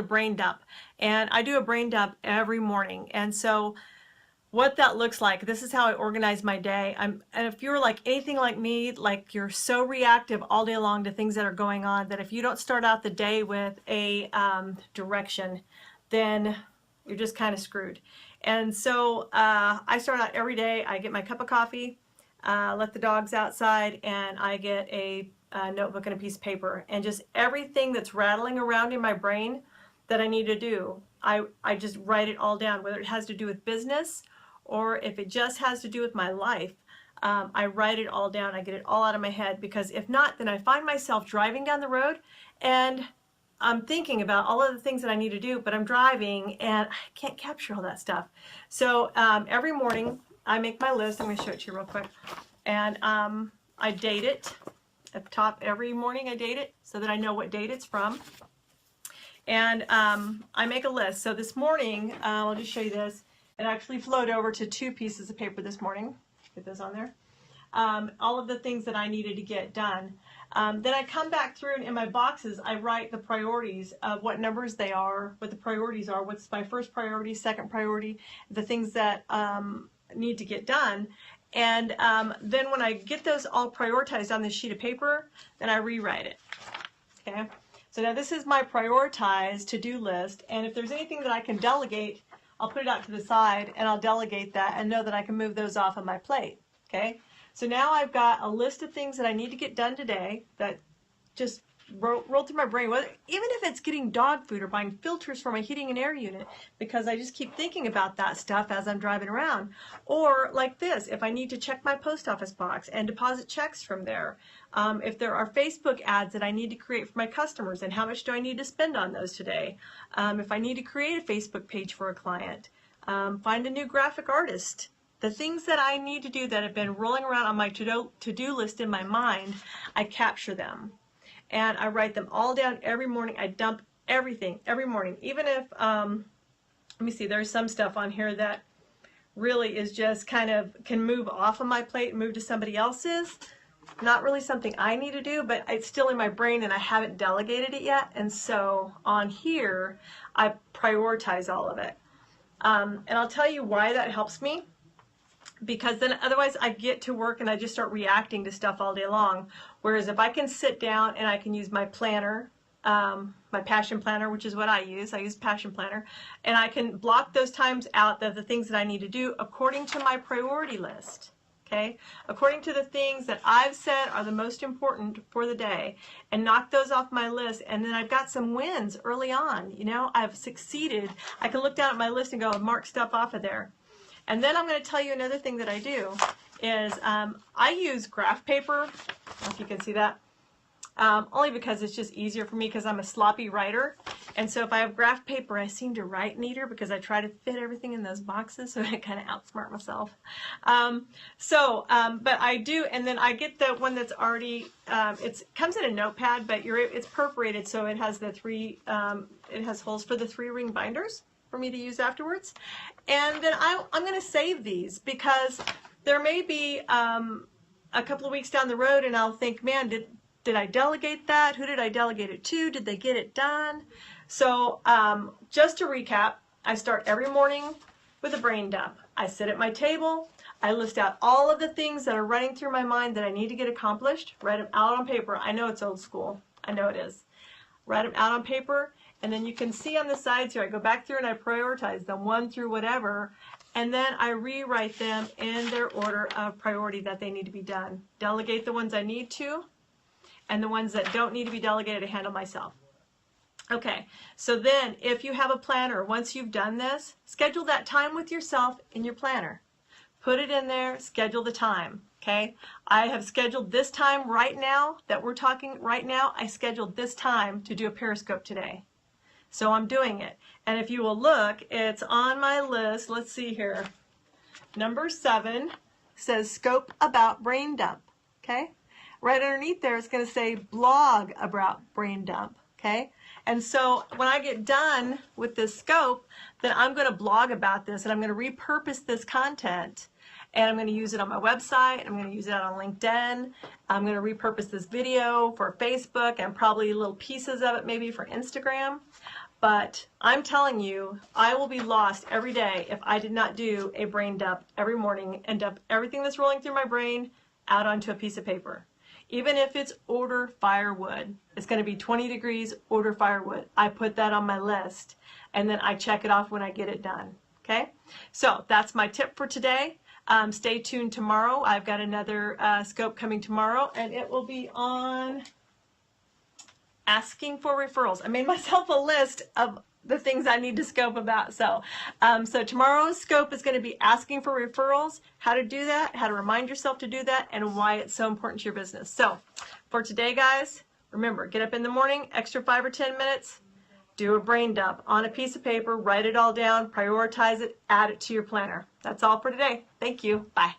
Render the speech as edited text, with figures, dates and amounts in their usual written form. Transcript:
brain dump, and I do a brain dump every morning. And so what that looks like, this is how I organize my day. And if you're like anything like me, like you're so reactive all day long to things that are going on, that if you don't start out the day with a direction, then you're just kind of screwed. And so I start out every day. I get my cup of coffee, let the dogs outside, and I get a notebook and a piece of paper, and just everything that's rattling around in my brain that I need to do, I just write it all down, whether it has to do with business or if it just has to do with my life. I write it all down. I get it all out of my head, because if not, then I find myself driving down the road and I'm thinking about all of the things that I need to do, but I'm driving and I can't capture all that stuff. So every morning I make my list. I'm going to show it to you real quick. And I date it at the top. Every morning I date it so that I know what date it's from. And I make a list. So this morning, I'll just show you this. It actually flowed over to 2 pieces of paper this morning. Get those on there. All of the things that I needed to get done. Then I come back through, and in my boxes I write the priorities of what numbers they are, what the priorities are, what's my first priority, second priority, the things that need to get done. And then when I get those all prioritized on this sheet of paper, then I rewrite it. Okay, so now this is my prioritized to-do list, and if there's anything that I can delegate, I'll put it out to the side and I'll delegate that and know that I can move those off of my plate. Okay, so now I've got a list of things that I need to get done today that just roll through my brain, even if it's getting dog food or buying filters for my heating and air unit, because I just keep thinking about that stuff as I'm driving around. Or like this, if I need to check my post office box and deposit checks from there, if there are Facebook ads that I need to create for my customers, and how much do I need to spend on those today, if I need to create a Facebook page for a client, find a new graphic artist. The things that I need to do that have been rolling around on my to-do list in my mind, I capture them. And I write them all down every morning. I dump everything every morning. Even if, let me see, there's some stuff on here that really is just kind of can move off of my plate and move to somebody else's. Not really something I need to do, but it's still in my brain and I haven't delegated it yet. And so on here, I prioritize all of it. And I'll tell you why that helps me. Because then otherwise I get to work and I just start reacting to stuff all day long. Whereas if I can sit down and I can use my planner, my passion planner, which is what I use passion planner, and I can block those times out of the things that I need to do according to my priority list. Okay, according to the things that I've said are the most important for the day, and knock those off my list. And then I've got some wins early on. You know, I've succeeded. I can look down at my list and go, mark stuff off of there. And then I'm going to tell you another thing that I do is I use graph paper. I don't know if you can see that. Only because it's just easier for me, because I'm a sloppy writer. And so if I have graph paper, I seem to write neater because I try to fit everything in those boxes, so I kind of outsmart myself. But I do, and then I get the one that's already, it comes in a notepad, but it's perforated, so it has the it has holes for the 3-ring binders for me to use afterwards. And then I'm going to save these, because there may be a couple of weeks down the road and I'll think, man, did I delegate that? Who did I delegate it to? Did they get it done? So just to recap, I start every morning with a brain dump. I sit at my table. I list out all of the things that are running through my mind that I need to get accomplished. Write them out on paper. I know it's old school. I know it is. Write them out on paper. And then you can see on the sides here, I go back through and I prioritize them 1 through whatever, and then I rewrite them in their order of priority that they need to be done. Delegate the ones I need to, and the ones that don't need to be delegated, to handle myself. Okay, so then if you have a planner, once you've done this, schedule that time with yourself in your planner. Put it in there, schedule the time. Okay, I have scheduled this time right now that we're talking right now. I scheduled this time to do a Periscope today. So I'm doing it. And if you will look, it's on my list. Let's see here. Number 7 says scope about brain dump. Okay? Right underneath there, it's going to say blog about brain dump. Okay? And so when I get done with this scope, then I'm going to blog about this, and I'm going to repurpose this content. And I'm going to use it on my website. I'm going to use it on LinkedIn. I'm going to repurpose this video for Facebook, and probably little pieces of it maybe for Instagram. But I'm telling you, I will be lost every day if I did not do a brain dump every morning and dump everything that's rolling through my brain out onto a piece of paper. Even if it's order firewood, it's going to be 20 degrees, order firewood. I put that on my list and then I check it off when I get it done. Okay, so that's my tip for today. Stay tuned tomorrow. I've got another scope coming tomorrow, and it will be on asking for referrals. I made myself a list of the things I need to scope about. So tomorrow's scope is going to be asking for referrals, how to do that, how to remind yourself to do that, and why it's so important to your business. So for today, guys, remember, get up in the morning, extra 5 or 10 minutes, do a brain dump on a piece of paper, write it all down, prioritize it, add it to your planner. That's all for today. Thank you. Bye.